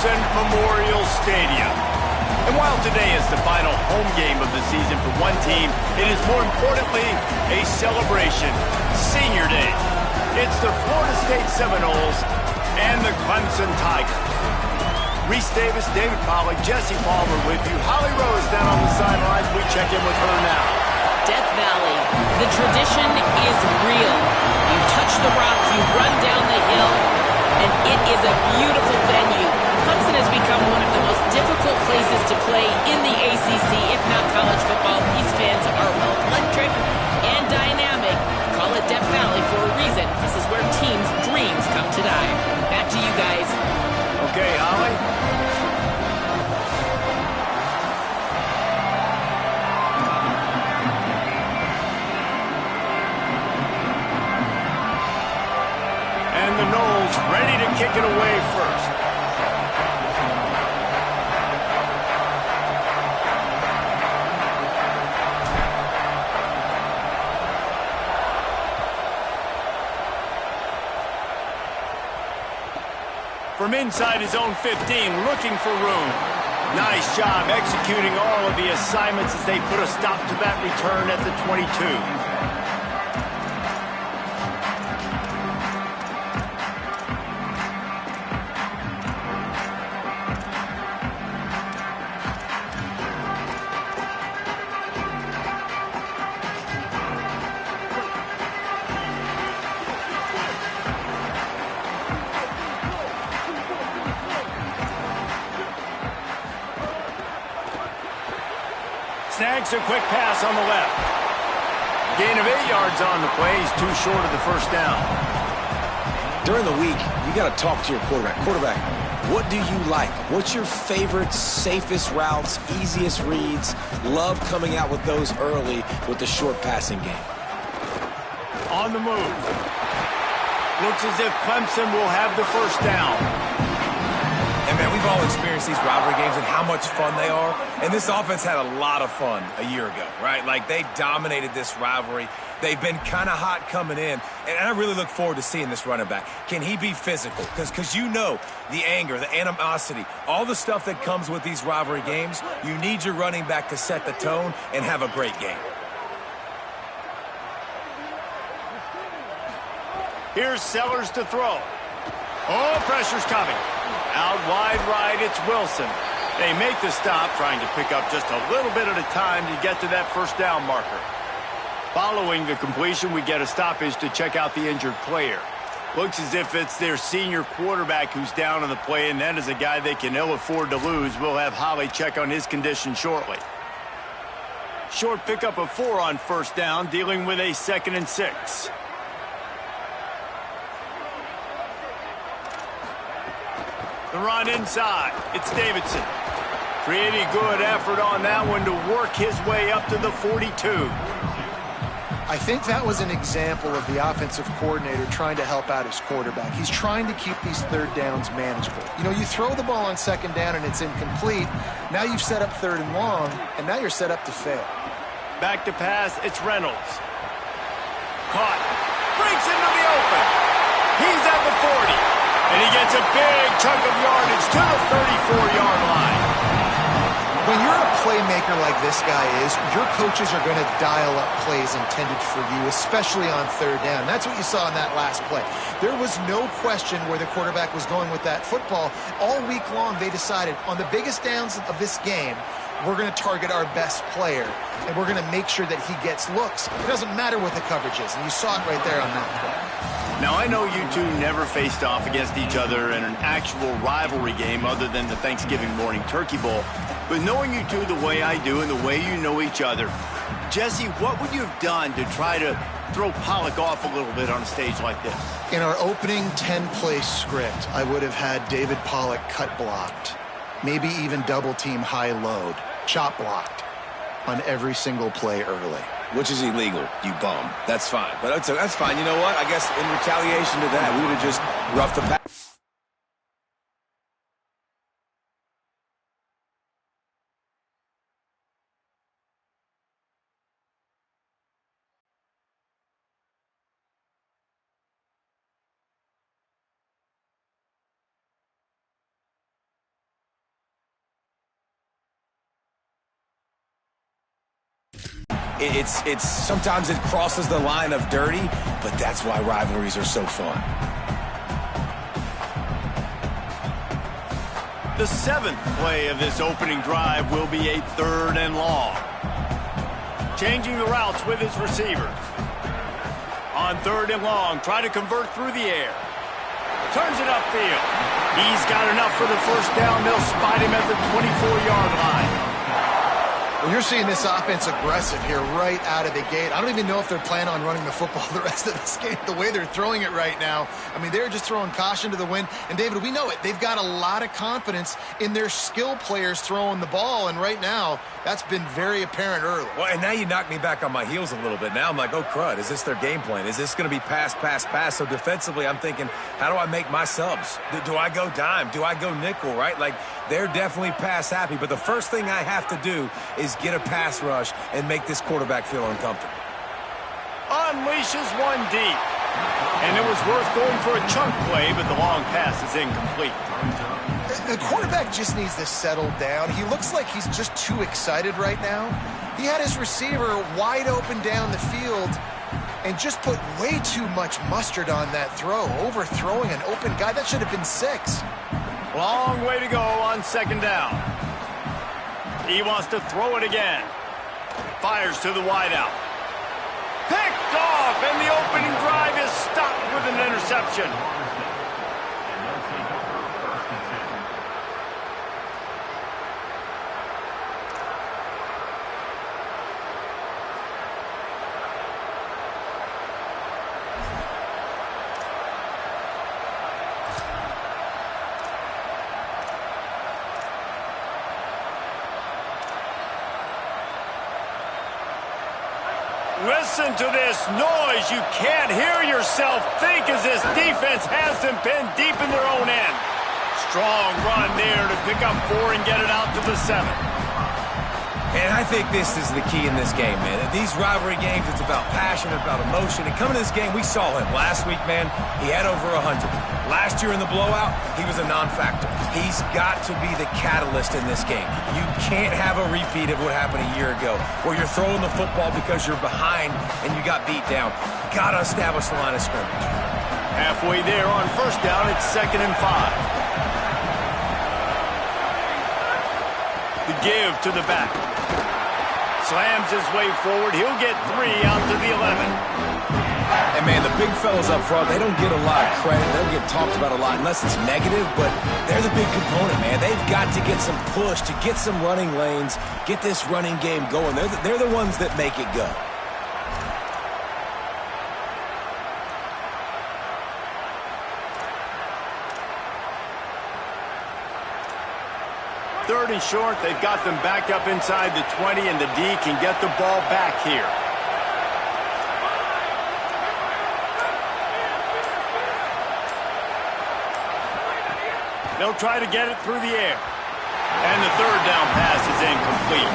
Clemson Memorial Stadium. And while today is the final home game of the season for one team, it is more importantly a celebration. Senior Day. It's the Florida State Seminoles and the Clemson Tigers. Reese Davis, David Pollack, Jesse Palmer with you. Holly Rose down on the sidelines. We check in with her now. Death Valley. The tradition is real. You touch the rock, you run down the hill, and it is a beautiful venue. Clemson has become one of the most difficult places to play in the ACC, if not college football. These fans are electric and dynamic. Call it Death Valley for a reason. This is where teams' dreams come to die. Back to you guys. Okay, Holly. And the Noles ready to kick it away first. From inside his own 15, looking for room. Nice job executing all of the assignments as they put a stop to that return at the 22. Snags a quick pass on the left. Gain of 8 yards on the play. He's too short of the first down. During the week, you got to talk to your quarterback. Quarterback, what do you like? What's your favorite, safest routes, easiest reads? Love coming out with those early with the short passing game. On the move. Looks as if Clemson will have the first down. And, man, we've all experienced these rivalry games and how much fun they are. And this offense had a lot of fun a year ago, right? Like, they dominated this rivalry. They've been kind of hot coming in. And I really look forward to seeing this running back. Can he be physical? Because you know the anger, the animosity, all the stuff that comes with these rivalry games, you need your running back to set the tone and have a great game. Here's Sellers to throw. Oh, pressure's coming. Out wide right, it's Wilson. They make the stop, trying to pick up just a little bit at a time to get to that first down marker. Following the completion, we get a stoppage to check out the injured player. Looks as if it's their senior quarterback who's down on the play, and that is a guy they can ill afford to lose. We'll have Holly check on his condition shortly. Short pickup of 4 on first down, dealing with a 2nd and 6. The run inside. It's Davidson. Pretty good effort on that one to work his way up to the 42. I think that was an example of the offensive coordinator trying to help out his quarterback. He's trying to keep these third downs manageable. You know, you throw the ball on second down and it's incomplete. Now you've set up third and long, and now you're set up to fail. Back to pass, it's Reynolds. Caught. Breaks into the open. He's at the 40. And he gets a big chunk of yardage to the 34-yard line. When you're a playmaker like this guy is, your coaches are going to dial up plays intended for you, especially on third down. That's what you saw in that last play. There was no question where the quarterback was going with that football. All week long, they decided on the biggest downs of this game, we're going to target our best player, and we're going to make sure that he gets looks. It doesn't matter what the coverage is, and you saw it right there on that play. Now, I know you two never faced off against each other in an actual rivalry game other than the Thanksgiving morning Turkey Bowl. But knowing you two the way I do and the way you know each other, Jesse, what would you have done to try to throw Pollack off a little bit on a stage like this? In our opening 10-play script, I would have had David Pollack cut blocked, maybe even double-team high load, chop blocked on every single play early. Which is illegal, you bum. That's fine. But that's fine. You know what? I guess in retaliation to that, we would have just roughed the pass. It's sometimes it crosses the line of dirty, but that's why rivalries are so fun. The 7th play of this opening drive will be a 3rd and long. Changing the routes with his receivers. On 3rd and long, try to convert through the air. Turns it upfield. He's got enough for the first down. They'll spot him at the 24-yard line. Well, you're seeing this offense aggressive here right out of the gate. I don't even know if they're planning on running the football the rest of this game, the way they're throwing it right now. I mean, they're just throwing caution to the wind. And, David, we know it. They've got a lot of confidence in their skill players throwing the ball, and right now that's been very apparent early. Well, and now you knock me back on my heels a little bit. Now I'm like, oh, crud, is this their game plan? Is this going to be pass, pass, pass? So defensively, I'm thinking, how do I make my subs? Do I go dime? Do I go nickel, right? Like, they're definitely pass happy, but the first thing I have to do is get a pass rush and make this quarterback feel uncomfortable. Unleashes one deep. And it was worth going for a chunk play, but the long pass is incomplete. The quarterback just needs to settle down. He looks like he's just too excited right now. He had his receiver wide open down the field and just put way too much mustard on that throw, overthrowing an open guy. That should have been 6. Long way to go on 2nd down. He wants to throw it again. Fires to the wideout. Picked off, and the opening drive is stopped with an interception. Listen to this noise. You can't hear yourself think as this defense has them pinned deep in their own end. Strong run there to pick up 4 and get it out to the 7. And I think this is the key in this game, man. These rivalry games, it's about passion, about emotion. And coming to this game, we saw him last week, man. He had over 100. Last year in the blowout, he was a non-factor. He's got to be the catalyst in this game. You can't have a repeat of what happened a year ago, where you're throwing the football because you're behind and you got beat down. Got to establish the line of scrimmage. Halfway there on 1st down, it's 2nd and 5. The give to the back. Slams his way forward. He'll get 3 out to the 11. And, man, the big fellas up front, they don't get a lot of credit. They don't get talked about a lot unless it's negative, but they're the big component, man. They've got to get some push, to get some running lanes, get this running game going. They're the ones that make it go. Third and short, they've got them backed up inside the 20, and the D can get the ball back here. They'll try to get it through the air. And the 3rd down pass is incomplete.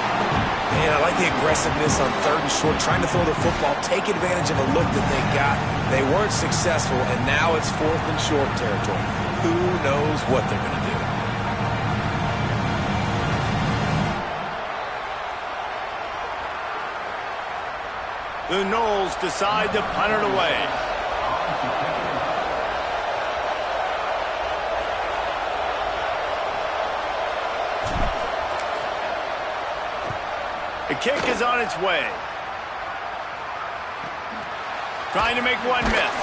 Man, I like the aggressiveness on 3rd and short, trying to throw the football, take advantage of a look that they got. They weren't successful, and now it's 4th and short territory. Who knows what they're going to do? The Noles decide to punt it away. The kick is on its way. Trying to make one miss.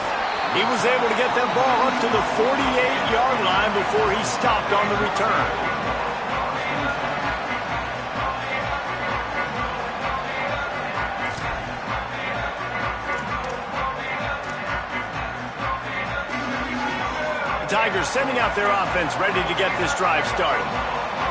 He was able to get that ball up to the 48-yard line before he stopped on the return. Tigers sending out their offense ready to get this drive started.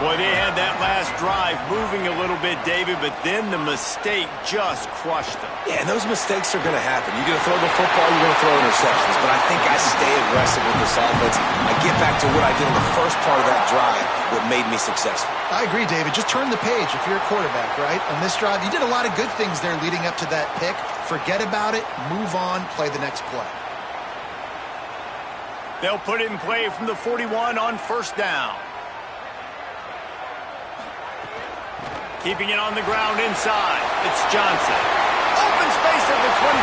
Boy, they had that last drive moving a little bit, David, but then the mistake just crushed them. Yeah, and those mistakes are going to happen. You're going to throw the football, you're going to throw interceptions. But I think I stay aggressive with this offense. I get back to what I did in the first part of that drive, what made me successful. I agree, David. Just turn the page if you're a quarterback, right? On this drive, you did a lot of good things there leading up to that pick. Forget about it, move on, play the next play. They'll put it in play from the 41 on 1st down. Keeping it on the ground inside. It's Johnson. Open space at the 25.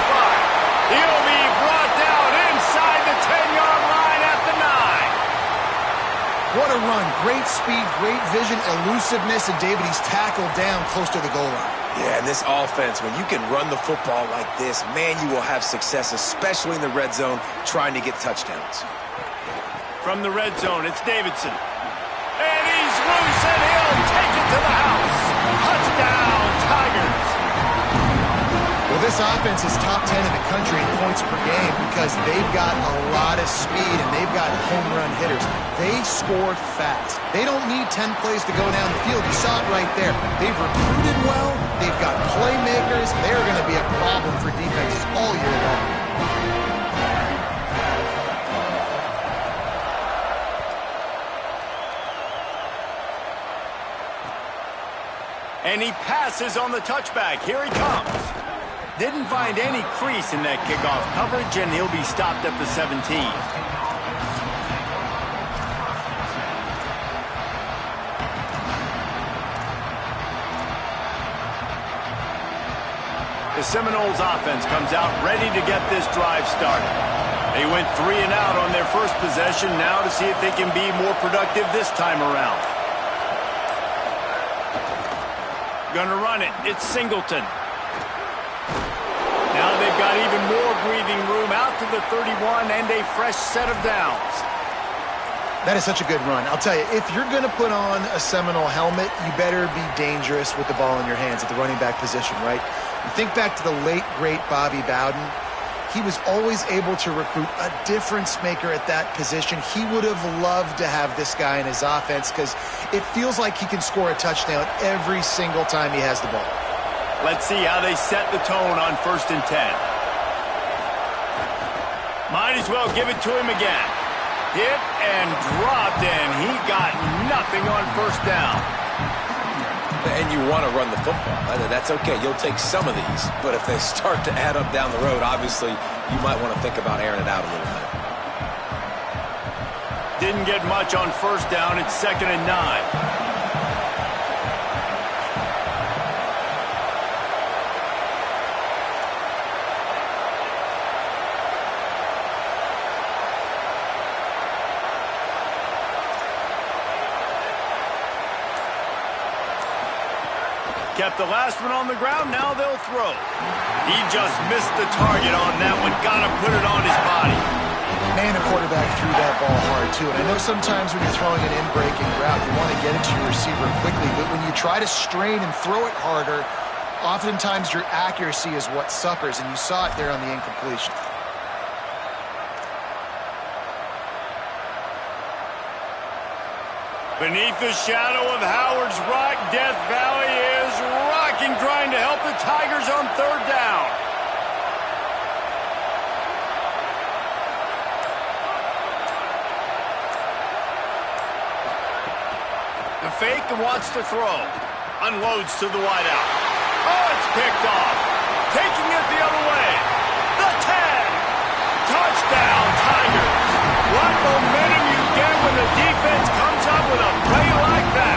He'll be brought down inside the 10-yard line at the 9. What a run. Great speed, great vision, elusiveness, and David, he's tackled down close to the goal line. Yeah, and this offense, when you can run the football like this, man, you will have success, especially in the red zone, trying to get touchdowns. From the red zone, it's Davidson. And he's loose, and he'll take it to the house. Touchdown, Tigers. Well, this offense is top 10 in the country in points per game because they've got a lot of speed and they've got home run hitters. They score fast. They don't need 10 plays to go down the field. You saw it right there. They've recruited well. They've got playmakers. They're going to be a problem for defenses all year long. And he passes on the touchback. Here he comes. Didn't find any crease in that kickoff coverage, and he'll be stopped at the 17. The Seminoles offense comes out ready to get this drive started. They went 3 and out on their first possession, now to see if they can be more productive this time around. Gonna run it. It's Singleton. Now they've got even more breathing room out to the 31 and a fresh set of downs. That is such a good run. I'll tell you, if you're going to put on a Seminole helmet, you better be dangerous with the ball in your hands at the running back position, right? You think back to the late, great Bobby Bowden. He was always able to recruit a difference maker at that position. He would have loved to have this guy in his offense because it feels like he can score a touchdown every single time he has the ball. Let's see how they set the tone on 1st and 10. Might as well give it to him again. Hit and dropped, and he got nothing on 1st down. And you want to run the football. That's okay. You'll take some of these. But if they start to add up down the road, obviously, you might want to think about airing it out a little bit. Didn't get much on 1st down. It's 2nd and 9. Kept the last one on the ground, now they'll throw. He just missed the target on that one, gotta put it on his body. Man, the quarterback threw that ball hard, too. And I know sometimes when you're throwing an in-breaking route, you want to get it to your receiver quickly, but when you try to strain and throw it harder, oftentimes your accuracy is what suffers, and you saw it there on the incompletion. Beneath the shadow of Howard's Rock, Death Valley is rocking, trying to help the Tigers on 3rd down. The fake and wants to throw. Unloads to the wideout. Oh, it's picked off. Taking it the other way. The 10. Touchdown, Tigers. What momentum you get when the defense comes up with a play like that.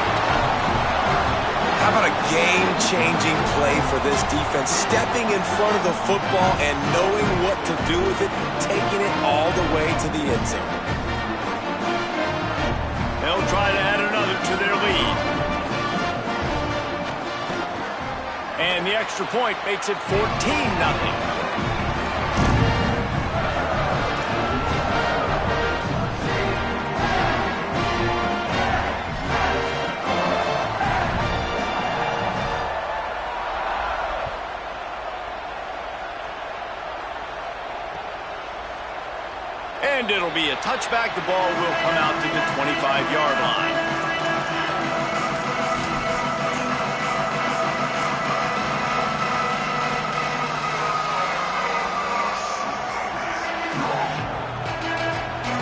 How about a game-changing play for this defense? Stepping in front of the football and knowing what to do with it, taking it all the way to the end zone. They'll try to add another to their lead. And the extra point makes it 14-0. And it'll be a touchback. The ball will come out to the 25-yard line.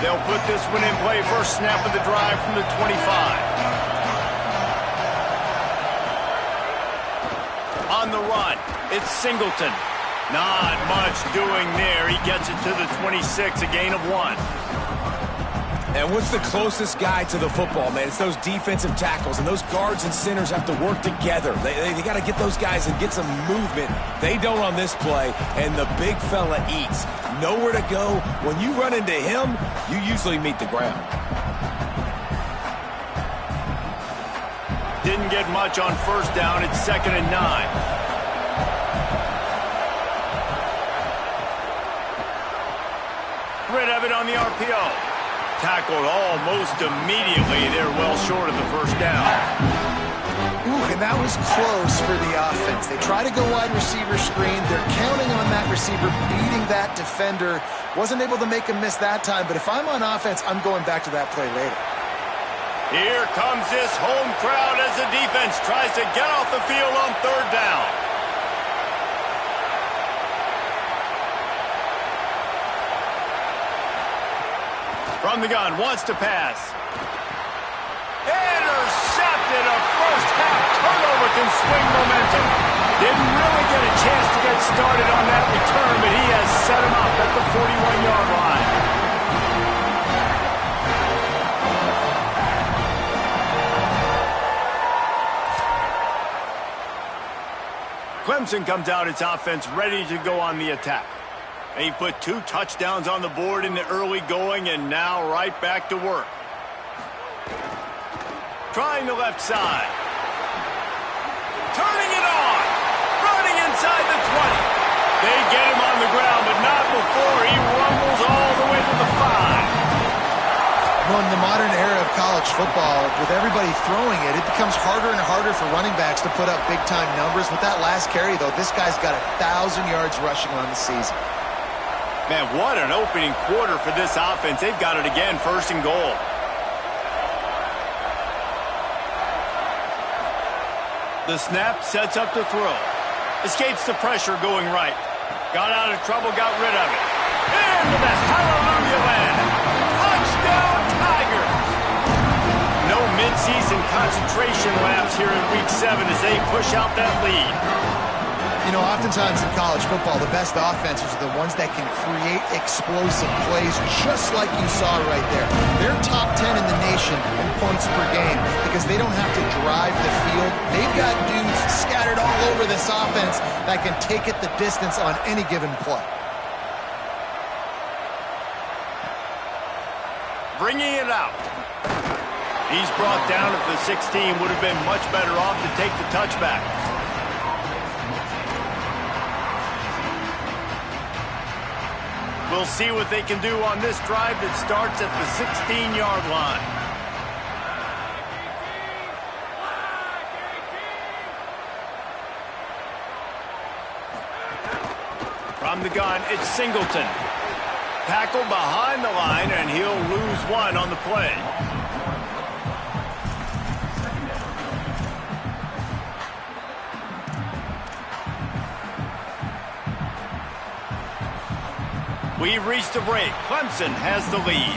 They'll put this one in play. First snap of the drive from the 25. On the run, it's Singleton. Not much doing there. He gets it to the 26, a gain of 1. And what's the closest guy to the football, man? It's those defensive tackles, and those guards and centers have to work together. They got to get those guys and get some movement. They don't on this play, and the big fella eats. Nowhere to go. When you run into him, you usually meet the ground. Didn't get much on first down. It's 2nd and 9. Rid of it on the RPO. Tackled almost immediately. They're well short of the first down. Ooh, and that was close for the offense. They try to go wide receiver screen. They're counting on that receiver beating that defender. Wasn't able to make him miss that time, but if I'm on offense, I'm going back to that play later. Here comes this home crowd as the defense tries to get off the field on 3rd down. From the gun, wants to pass. Intercepted. A first-half turnover can swing momentum. Didn't really get a chance to get started on that return, but he has set him up at the 41-yard line. Clemson comes out its offense ready to go on the attack. He put 2 touchdowns on the board in the early going, and now right back to work. Trying the left side. Turning it on. Running inside the 20. They get him on the ground, but not before he rumbles all the way to the 5. In the modern era of college football, with everybody throwing it, it becomes harder and harder for running backs to put up big-time numbers. With that last carry, though, this guy's got 1,000 yards rushing on the season. Man, what an opening quarter for this offense. They've got it again, 1st and goal. The snap sets up to throw. Escapes the pressure going right. Got out of trouble, got rid of it. Into the hallelujah land. Touchdown Tigers! No midseason concentration laps here in Week 7 as they push out that lead. You know, oftentimes in college football, the best offenses are the ones that can create explosive plays, just like you saw right there. They're top 10 in the nation in points per game because they don't have to drive the field. They've got dudes scattered all over this offense that can take it the distance on any given play. Bringing it out. He's brought down at the 16. Would have been much better off to take the touchback. We'll see what they can do on this drive that starts at the 16-yard line. From the gun, it's Singleton. Tackled behind the line, and he'll lose 1 on the play. We've reached a break. Clemson has the lead.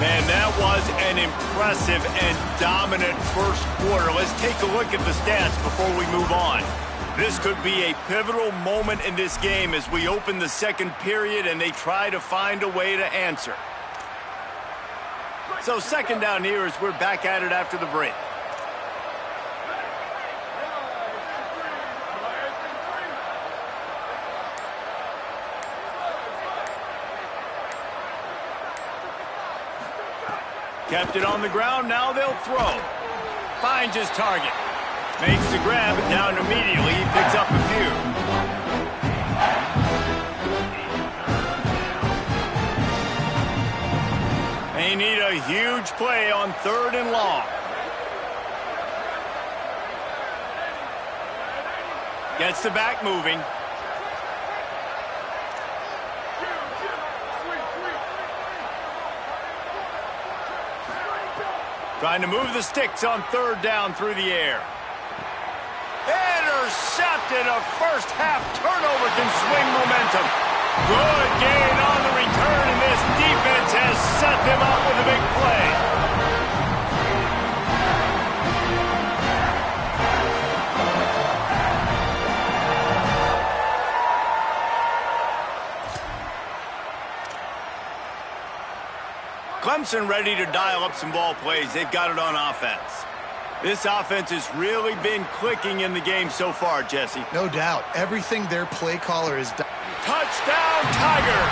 Man, that was an impressive and dominant first quarter. Let's take a look at the stats before we move on. This could be a pivotal moment in this game as we open the second period and they try to find a way to answer. So 2nd down here as we're back at it after the break. Kept it on the ground, now they'll throw. Finds his target. Makes the grab, and down immediately. He picks up a few. They need a huge play on 3rd and long. Gets the back moving. Trying to move the sticks on 3rd down through the air. Intercepted. A first-half turnover can swing momentum. Good gain on the return, and this defense has set them up with a big play. Clemson ready to dial up some ball plays. They've got it on offense. This offense has really been clicking in the game so far, Jesse. No doubt. Everything their play caller has done. Touchdown, Tiger.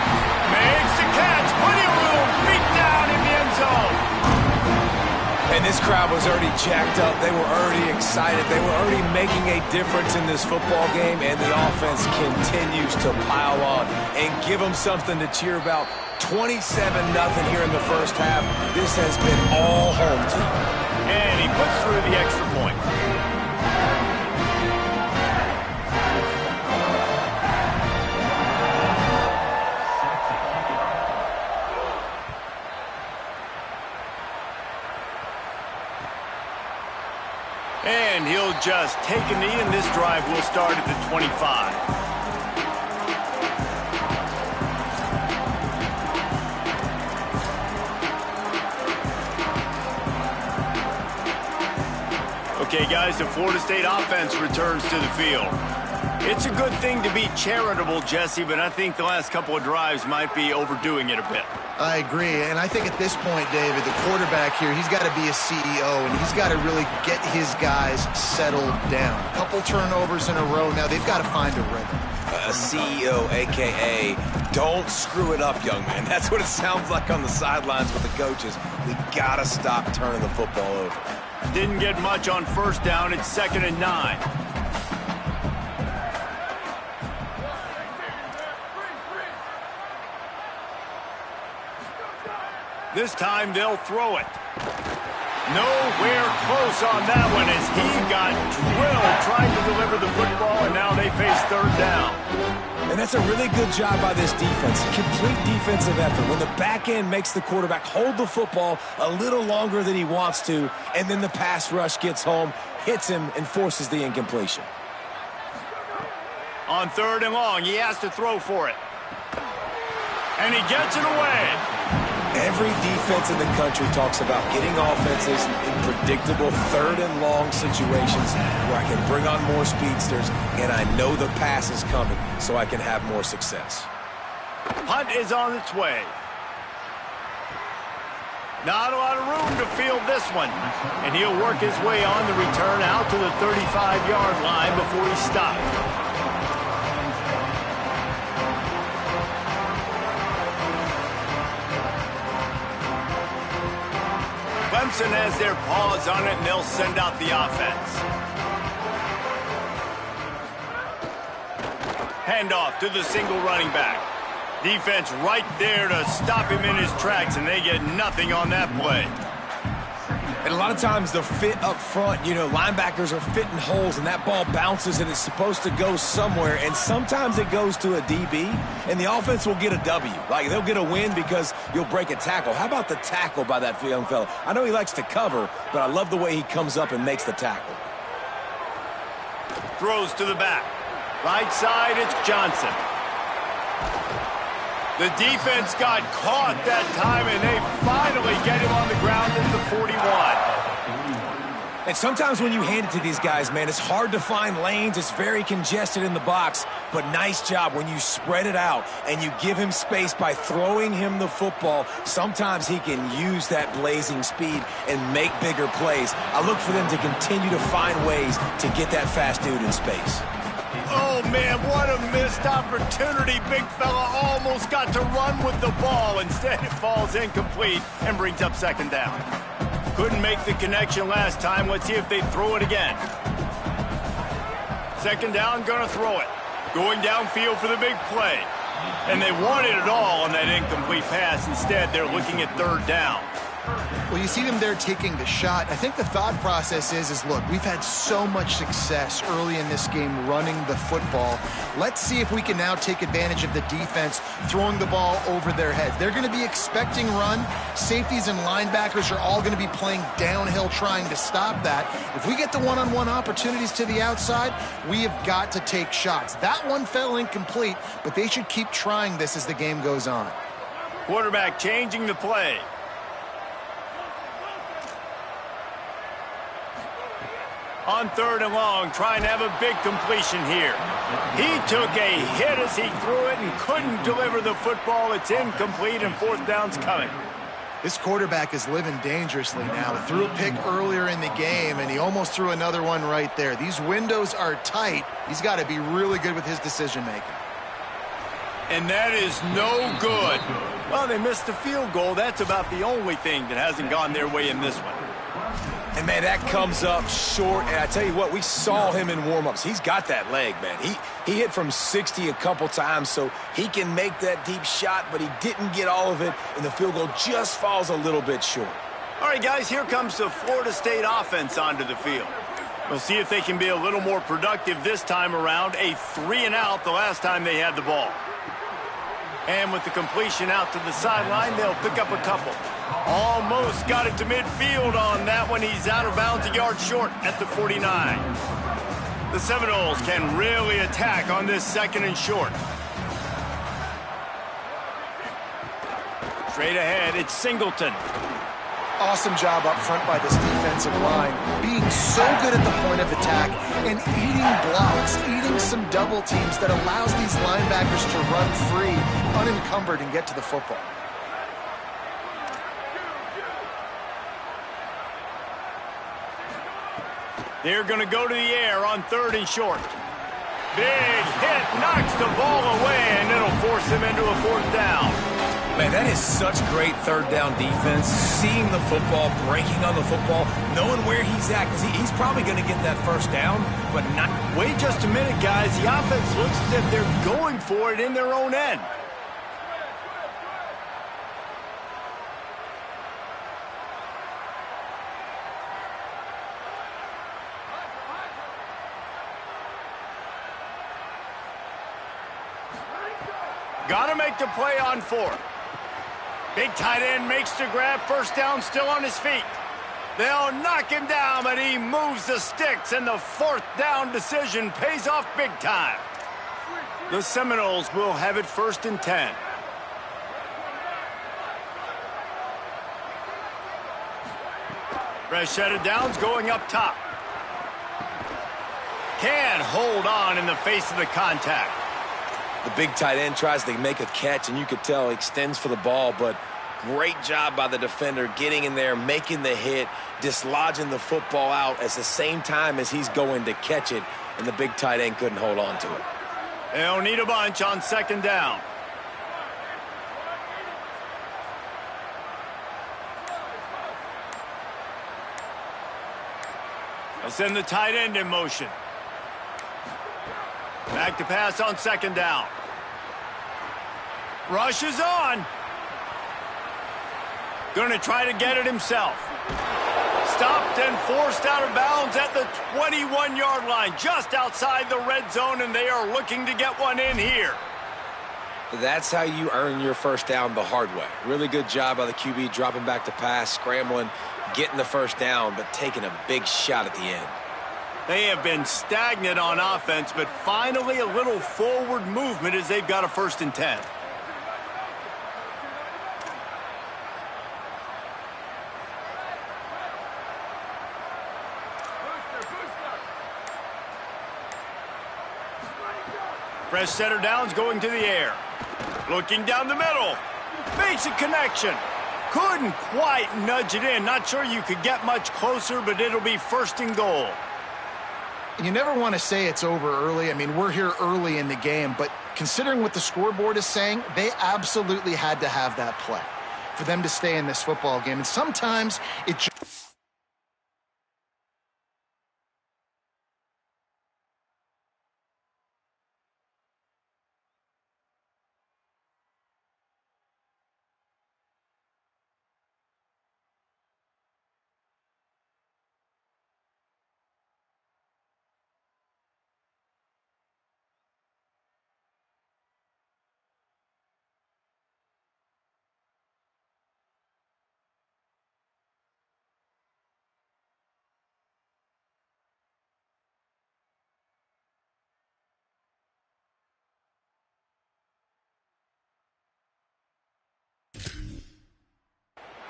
Makes the catch. Plenty of room. Feet down in the end zone. And this crowd was already jacked up. They were already excited. They were already making a difference in this football game, and the offense continues to pile on and give them something to cheer about. 27-0 here in the first half. This has been all home team. And he puts through the extra point. And he'll just take a knee, and this drive will start at the 25. Okay, guys, the Florida State offense returns to the field. It's a good thing to be charitable, Jesse, but I think the last couple of drives might be overdoing it a bit. I agree, and I think at this point, David, the quarterback here, he's got to be a CEO, and he's got to really get his guys settled down. A couple turnovers in a row now. They've got to find a rhythm. A CEO, a.k.a. don't screw it up, young man. That's what it sounds like on the sidelines with the coaches. We got to stop turning the football over. Didn't get much on first down. It's 2nd and 9. This time they'll throw it. Nowhere close on that one as he got drilled trying to deliver the football, and now they face 3rd down. And that's a really good job by this defense. Complete defensive effort. When the back end makes the quarterback hold the football a little longer than he wants to, and then the pass rush gets home, hits him, and forces the incompletion. On 3rd and long, he has to throw for it. And he gets it away. Every defense in the country talks about getting offenses in predictable 3rd and long situations where I can bring on more speedsters and I know the pass is coming so I can have more success. Punt is on its way. Not a lot of room to field this one. And he'll work his way on the return out to the 35-yard line before he stopped. Clemson has their paws on it, and they'll send out the offense. Handoff to the single running back. Defense right there to stop him in his tracks, and they get nothing on that play. And a lot of times the fit up front, linebackers are fitting holes, and that ball bounces, and it's supposed to go somewhere, and sometimes it goes to a DB, and the offense will get a W. Like, they'll get a win because you'll break a tackle. How about the tackle by that young fella? I know he likes to cover, but I love the way he comes up and makes the tackle. Throws to the back. Right side, it's Johnson. The defense got caught that time, and they finally get him on the ground at the 41. And sometimes when you hand it to these guys, man, it's hard to find lanes. It's very congested in the box. But nice job when you spread it out and you give him space by throwing him the football. Sometimes he can use that blazing speed and make bigger plays. I look for them to continue to find ways to get that fast dude in space. Oh, man, what a missed opportunity. Big fella almost got to run with the ball. Instead, it falls incomplete and brings up 2nd down. Couldn't make the connection last time. Let's see if they throw it again. 2nd down, gonna throw it. Going downfield for the big play. And they wanted it all on that incomplete pass. Instead, they're looking at 3rd down. Well, you see them there taking the shot. I think the thought process is look, we've had so much success early in this game running the football. Let's see if we can now take advantage of the defense throwing the ball over their heads. They're going to be expecting run. Safeties and linebackers are all going to be playing downhill trying to stop that. If we get the one-on-one opportunities to the outside, we have got to take shots. That one fell incomplete, but they should keep trying this as the game goes on. Quarterback changing the play. On 3rd and long, trying to have a big completion here. He took a hit as he threw it and couldn't deliver the football. It's incomplete, and 4th down's coming. This quarterback is living dangerously now. He threw a pick earlier in the game, and he almost threw another one right there. These windows are tight. He's got to be really good with his decision-making. And that is no good. Well, they missed the field goal. That's about the only thing that hasn't gone their way in this one. And, man, that comes up short. And I tell you what, we saw him in warm-ups. He's got that leg, man. He hit from 60 a couple times, so he can make that deep shot, but he didn't get all of it, and the field goal just falls a little bit short. All right, guys, here comes the Florida State offense onto the field. We'll see if they can be a little more productive this time around. A 3-and-out the last time they had the ball. And with the completion out to the sideline, they'll pick up a couple. Almost got it to midfield on that one. He's out of bounds a yard short at the 49. The Seminoles can really attack on this 2nd and short. Straight ahead, it's Singleton. Awesome job up front by this defensive line, being so good at the point of attack and eating blocks, eating some double teams that allows these linebackers to run free, unencumbered, and get to the football. They're going to go to the air on 3rd and short. Big hit, knocks the ball away, and it'll force him into a 4th down. Man, that is such great 3rd down defense. Seeing the football, breaking on the football, knowing where he's at, because he's probably going to get that 1st down, but not. Wait just a minute, guys. The offense looks as if they're going for it in their own end. Got to make the play on 4th. Big tight end makes the grab. 1st down, still on his feet. They'll knock him down, but he moves the sticks, and the 4th down decision pays off big time. The Seminoles will have it 1st and 10. Fresh set of downs going up top. Can't hold on in the face of the contact. The big tight end tries to make a catch, and you could tell he extends for the ball, but great job by the defender getting in there, making the hit, dislodging the football out at the same time as he's going to catch it, and the big tight end couldn't hold on to it. They'll need a bunch on 2nd down. They'll send the tight end in motion. Back to pass on 2nd down. Rush is on. Going to try to get it himself. Stopped and forced out of bounds at the 21-yard line, just outside the red zone, and they are looking to get one in here. That's how you earn your 1st down the hard way. Really good job by the QB dropping back to pass, scrambling, getting the 1st down, but taking a big shot at the end. They have been stagnant on offense, but finally a little forward movement as they've got a 1st and 10. Fresh set of downs going to the air. Looking down the middle. Makes a connection. Couldn't quite nudge it in. Not sure you could get much closer, but it'll be 1st and goal. You never want to say it's over early. I mean, we're here early in the game, but considering what the scoreboard is saying, they absolutely had to have that play for them to stay in this football game. And sometimes it just...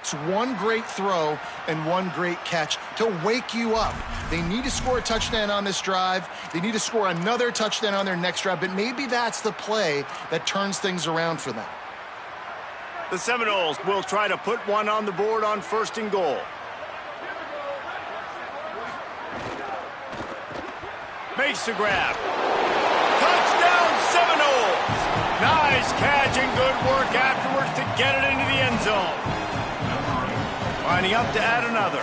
It's one great throw and one great catch to wake you up. They need to score a touchdown on this drive. They need to score another touchdown on their next drive, but maybe that's the play that turns things around for them. The Seminoles will try to put one on the board on 1st and goal. Makes the grab. Touchdown, Seminoles! Nice catch and good work afterwards to get it into the end zone. Lining up to add another.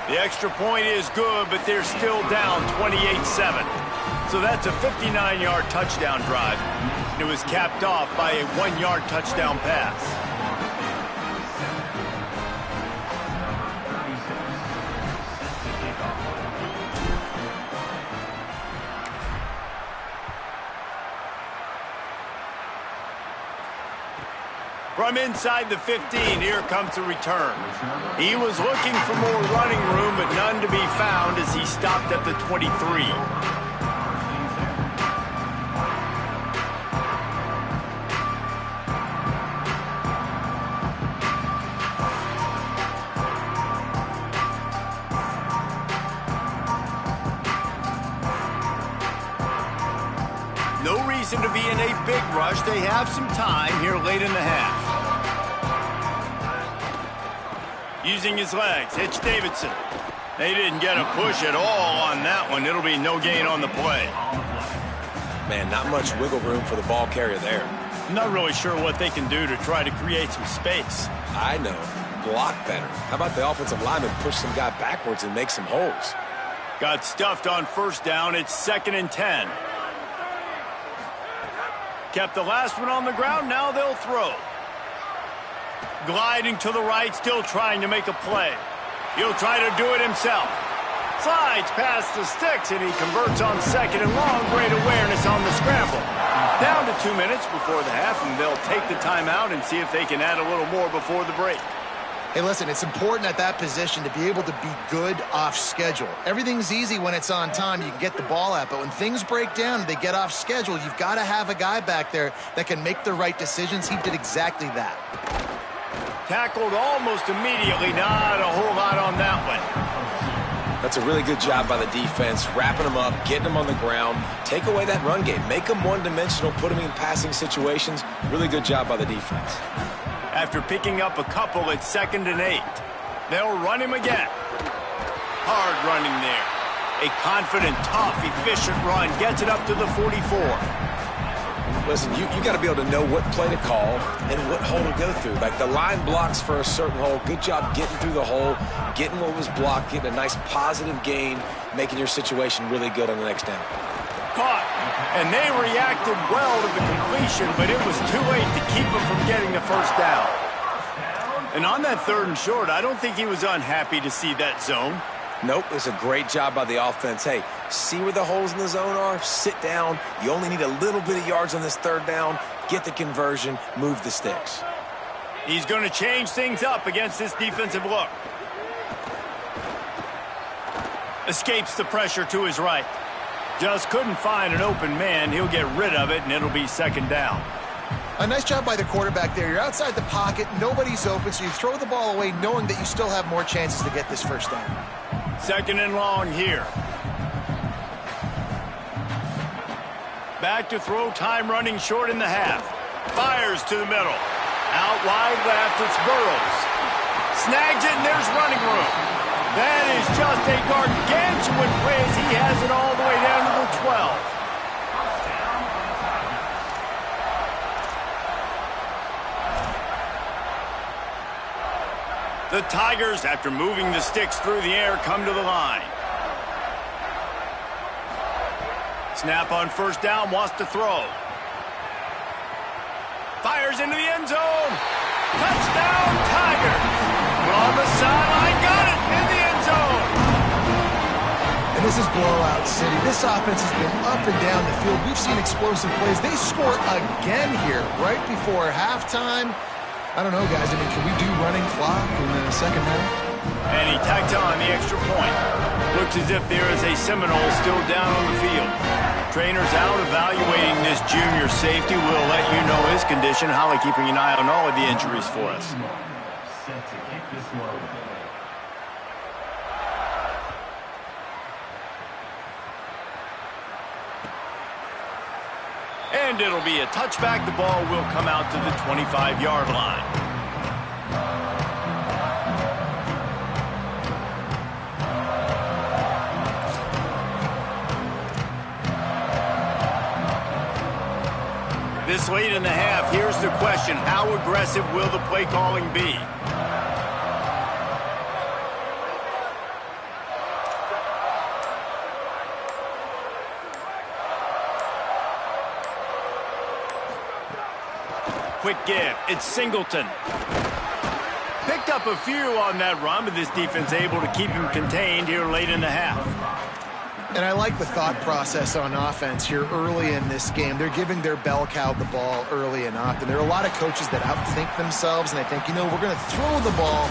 The extra point is good, but they're still down 28-7. So that's a 59-yard touchdown drive. It was capped off by a 1-yard touchdown pass. From inside the 15, here comes the return. He was looking for more running room, but none to be found as he stopped at the 23. No reason to be in a big rush. They have some time here late in the half. Using his legs, Hitch Davidson. They didn't get a push at all on that one. It'll be no gain on the play. Man, not much wiggle room for the ball carrier there. I'm not really sure what they can do to try to create some space. I know. Block better. How about the offensive lineman push some guy backwards and make some holes? Got stuffed on 1st down. It's 2nd and 10. Kept the last one on the ground. Now they'll throw. Gliding to the right, still trying to make a play. He'll try to do it himself. Slides past the sticks, and he converts on 2nd and long. Great awareness on the scramble. Down to 2 minutes before the half, and they'll take the timeout and see if they can add a little more before the break. Hey, listen, it's important at that position to be able to be good off schedule. Everything's easy when it's on time. You can get the ball out, but when things break down and they get off schedule, you've got to have a guy back there that can make the right decisions. He did exactly that. Tackled almost immediately. Not a whole lot on that one. That's a really good job by the defense, wrapping them up, getting them on the ground, take away that run game, make them one-dimensional, put them in passing situations. Really good job by the defense. After picking up a couple at 2nd and 8, they'll run him again. Hard running there. A confident, tough, efficient run gets it up to the 44. Listen, you got to be able to know what play to call and what hole to go through. Like the line blocks for a certain hole. Good job getting through the hole, getting what was blocked, getting a nice positive gain, making your situation really good on the next down. Caught, and they reacted well to the completion, but it was too late to keep them from getting the 1st down. And on that 3rd and short, I don't think he was unhappy to see that zone. Nope, it's a great job by the offense. Hey, see where the holes in the zone are, sit down. You only need a little bit of yards on this 3rd down, get the conversion, move the sticks. He's going to change things up against this defensive look. Escapes the pressure to his right. Just couldn't find an open man. He'll get rid of it, and it'll be 2nd down. A nice job by the quarterback there. You're outside the pocket, nobody's open, so you throw the ball away knowing that you still have more chances to get this 1st down. 2nd and long here. Back to throw, time running short in the half. Fires to the middle. Out wide left, it's Burrows. Snags it, and there's running room. That is just a gargantuan play as he has it all the way down to the 12. The Tigers, after moving the sticks through the air, come to the line. Snap on 1st down, wants to throw. Fires into the end zone. Touchdown, Tigers. On the sideline, got it in the end zone. And this is blowout city. This offense has been up and down the field. We've seen explosive plays. They score again here right before halftime. I don't know, guys. I mean, can we do running clock in the 2nd half? And he tacked on the extra point. Looks as if there is a Seminole still down on the field. Trainers out evaluating this junior safety. We'll let you know his condition. Holly keeping an eye on all of the injuries for us. Set to kick this one. And it'll be a touchback. The ball will come out to the 25-yard line. This late in the half, here's the question. How aggressive will the play calling be? Quick give. It's Singleton. Picked up a few on that run, but this defense able to keep him contained here late in the half. And I like the thought process on offense here early in this game. They're giving their bell cow the ball early and often. There are a lot of coaches that outthink themselves, and they think, you know, we're going to throw the ball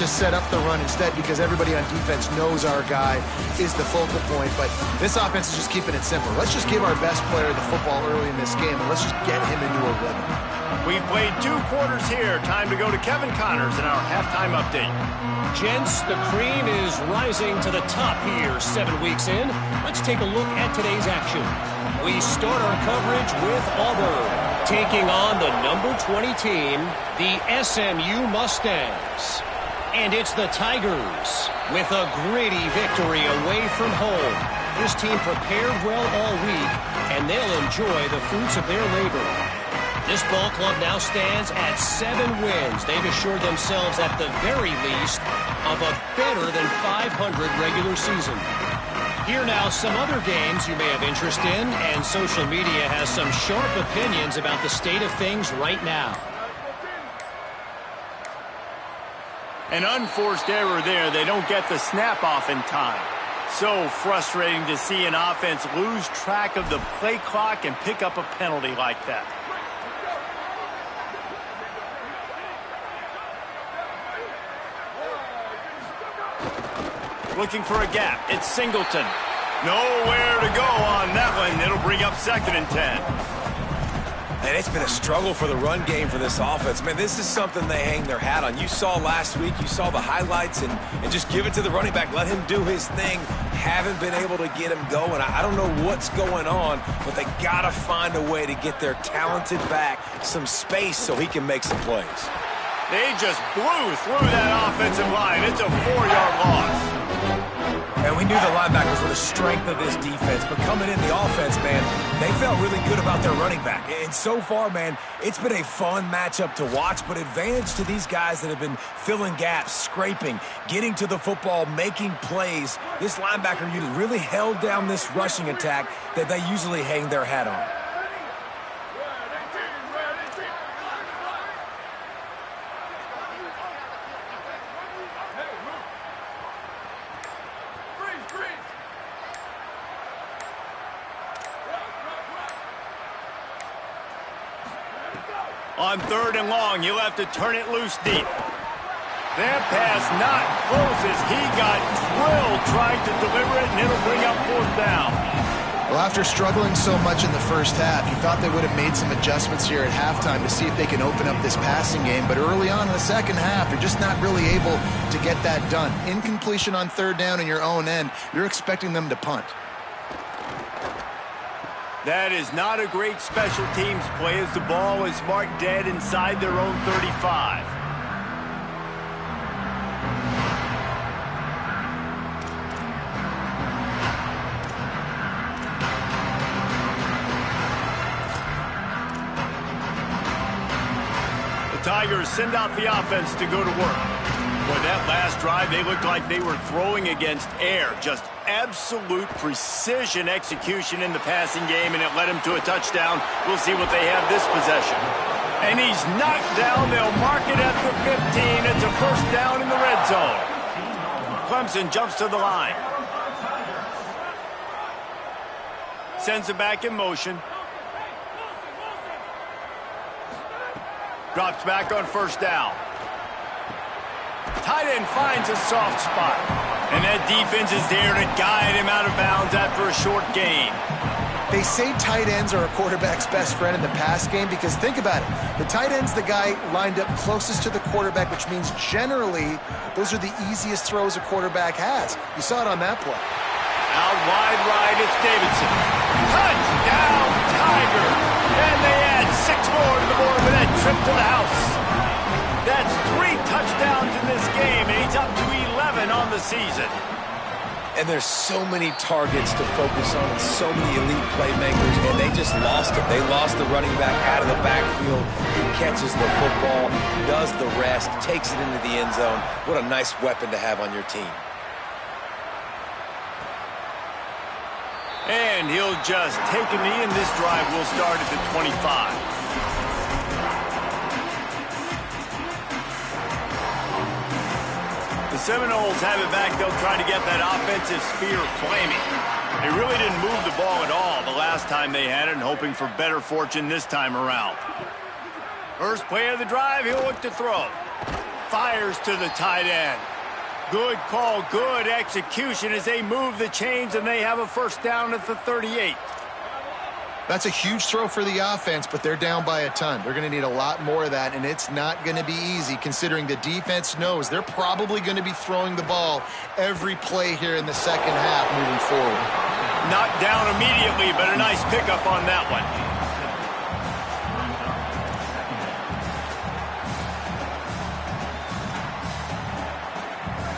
to set up the run instead because everybody on defense knows our guy is the focal point. But this offense is just keeping it simple. Let's just give our best player the football early in this game, and let's just get him into a rhythm. We've played 2 quarters here. Time to go to Kevin Connors in our halftime update. Gents, the cream is rising to the top here 7 weeks in. Let's take a look at today's action. We start our coverage with Auburn, taking on the number 20 team, the SMU Mustangs. And it's the Tigers with a gritty victory away from home. This team prepared well all week, and they'll enjoy the fruits of their labor. This ball club now stands at 7 wins. They've assured themselves at the very least of a better than 500 regular season. Here now some other games you may have interest in, and social media has some sharp opinions about the state of things right now. An unforced error there. They don't get the snap off in time. So frustrating to see an offense lose track of the play clock and pick up a penalty like that. Looking for a gap. It's Singleton. Nowhere to go on that one. It'll bring up 2nd and 10. And it's been a struggle for the run game for this offense. Man, this is something they hang their hat on. You saw last week, you saw the highlights, and just give it to the running back. Let him do his thing. Haven't been able to get him going. I don't know what's going on, but they got to find a way to get their talented back some space so he can make some plays. They just blew through that offensive line. It's a 4-yard loss. And we knew the linebackers were the strength of this defense, but coming in the offense, man, they felt really good about their running back. And so far, man, it's been a fun matchup to watch, but advantage to these guys that have been filling gaps, scraping, getting to the football, making plays. This linebacker unit really held down this rushing attack that they usually hang their hat on. On 3rd and long, you'll have to turn it loose deep. That pass not close as he got drilled trying to deliver it, and it'll bring up 4th down. Well, after struggling so much in the first half, you thought they would have made some adjustments here at halftime to see if they can open up this passing game. But early on in the second half, they're just not really able to get that done. Incompletion on 3rd down in your own end, you're expecting them to punt. That is not a great special teams play as the ball is marked dead inside their own 35. The Tigers send out the offense to go to work. Boy, that last drive, they looked like they were throwing against air. Just absolute precision execution in the passing game, and it led him to a touchdown. We'll see what they have this possession. And he's knocked down. They'll mark it at the 15. It's a 1st down in the red zone. Clemson jumps to the line. Sends it back in motion. Drops back on 1st down. Tight end finds a soft spot. And that defense is there to guide him out of bounds after a short gain. They say tight ends are a quarterback's best friend in the pass game because think about it. The tight end's the guy lined up closest to the quarterback, which means generally those are the easiest throws a quarterback has. You saw it on that play. Out wide right, it's Davidson. Touchdown, Tigers! And they add 6 more to the board with that trip to the house. That's 3 touchdowns in this game, and he's up to 11 on the season. And there's so many targets to focus on and so many elite playmakers, and they just lost it. They lost the running back out of the backfield. He catches the football, does the rest, takes it into the end zone. What a nice weapon to have on your team. And he'll just take a knee, and this drive will start at the 25. The Seminoles have it back. They'll try to get that offensive spear flaming. They really didn't move the ball at all the last time they had it, and hoping for better fortune this time around. First play of the drive, he'll look to throw. Fires to the tight end. Good call, good execution as they move the chains, and they have a first down at the 38. That's a huge throw for the offense, but they're down by a ton. They're going to need a lot more of that, and it's not going to be easy considering the defense knows they're probably going to be throwing the ball every play here in the second half moving forward. Knocked down immediately, but a nice pickup on that one.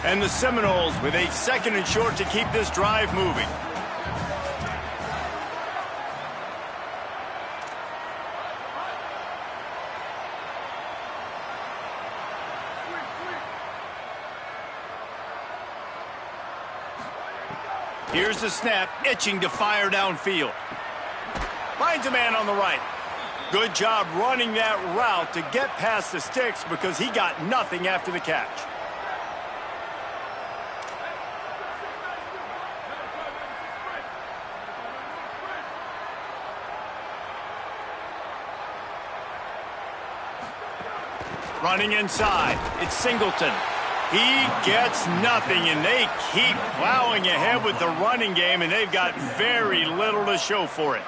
And the Seminoles with a 2nd and short to keep this drive moving. Here's the snap, itching to fire downfield. Finds a man on the right. Good job running that route to get past the sticks because he got nothing after the catch. Running inside, it's Singleton. He gets nothing, and they keep plowing ahead with the running game, and they've got very little to show for it.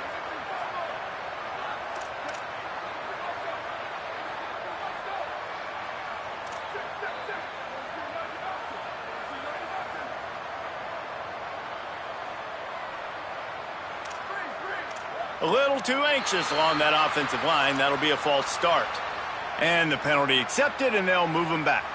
A little too anxious along that offensive line. That'll be a false start. And the penalty accepted, and they'll move him back.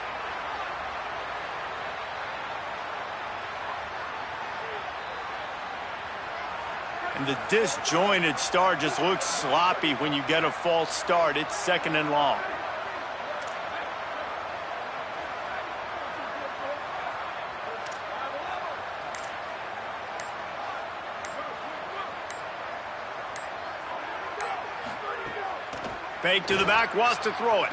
And the disjointed start just looks sloppy when you get a false start. It's 2nd and long. Fake to the back, wants to throw it.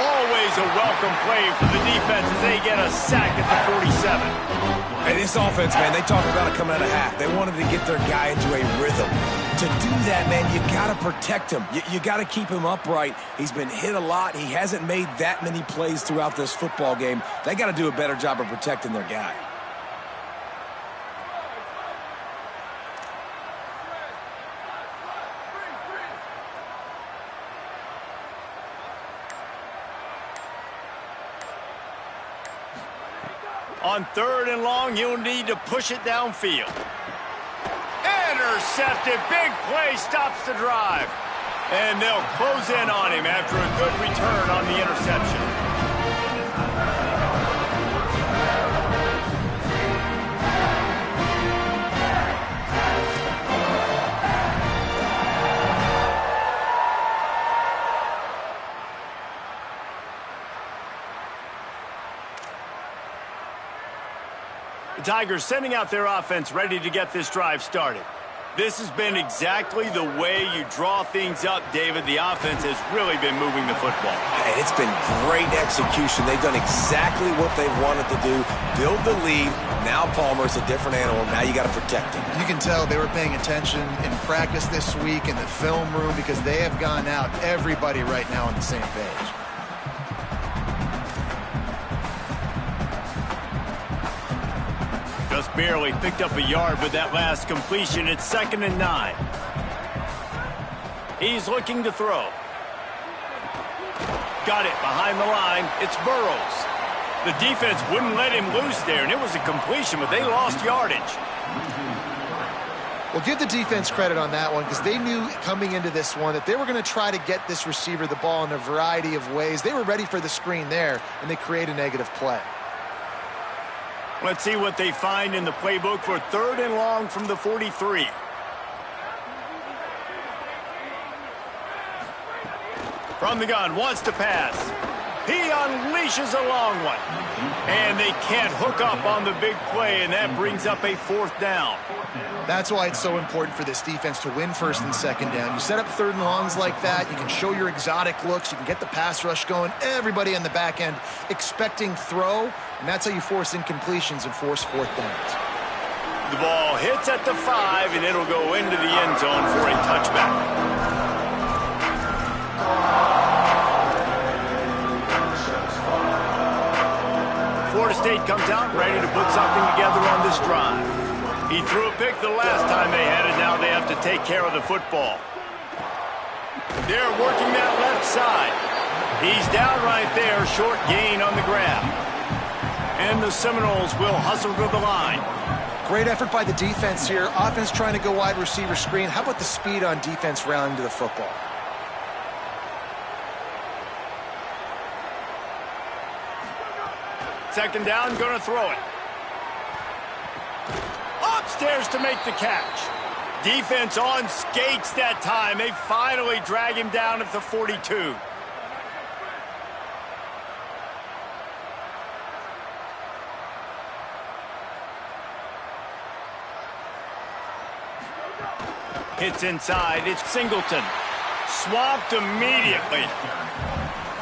Always a welcome play for the defense as they get a sack at the 47. Hey, this offense, man, they talked about it coming out of half. They wanted to get their guy into a rhythm. To do that, man, you got to protect him. You got to keep him upright. He's been hit a lot. He hasn't made that many plays throughout this football game. They got to do a better job of protecting their guy. On 3rd and long, you'll need to push it downfield. Intercepted. Big play stops the drive. And they'll close in on him after a good return on the interception. The Tigers sending out their offense ready to get this drive started. This has been exactly the way you draw things up, David. The offense has really been moving the football. Hey, it's been great execution. They've done exactly what they've wanted to do. Build the lead. Now Palmer's a different animal. Now you got to protect him. You can tell they were paying attention in practice this week in the film room because they have gone out, everybody right now on the same page. Just barely picked up a yard with that last completion. It's 2nd and 9. He's looking to throw. Got it behind the line. It's Burrows. The defense wouldn't let him loose there, and it was a completion, but they lost yardage. Well, give the defense credit on that one because they knew coming into this one that they were going to try to get this receiver the ball in a variety of ways. They were ready for the screen there, and they create a negative play. Let's see what they find in the playbook for 3rd and long from the 43. From the gun, wants to pass. He unleashes a long one. And they can't hook up on the big play, and that brings up a 4th down. That's why it's so important for this defense to win 1st and 2nd down. You set up 3rd and longs like that, you can show your exotic looks, you can get the pass rush going, everybody on the back end expecting throw, and that's how you force incompletions and force 4th downs. The ball hits at the 5, and it'll go into the end zone for a touchback. Florida State comes out ready to put something together on this drive. He threw a pick the last time they had it. Now they have to take care of the football. They're working that left side. He's down right there, short gain on the grab. And the Seminoles will hustle to the line. Great effort by the defense here. Offense trying to go wide receiver screen. How about the speed on defense rallying to the football? Second down, going to throw it. Upstairs to make the catch. Defense on skates that time. They finally drag him down at the 42. Hits inside. It's Singleton. Swamped immediately.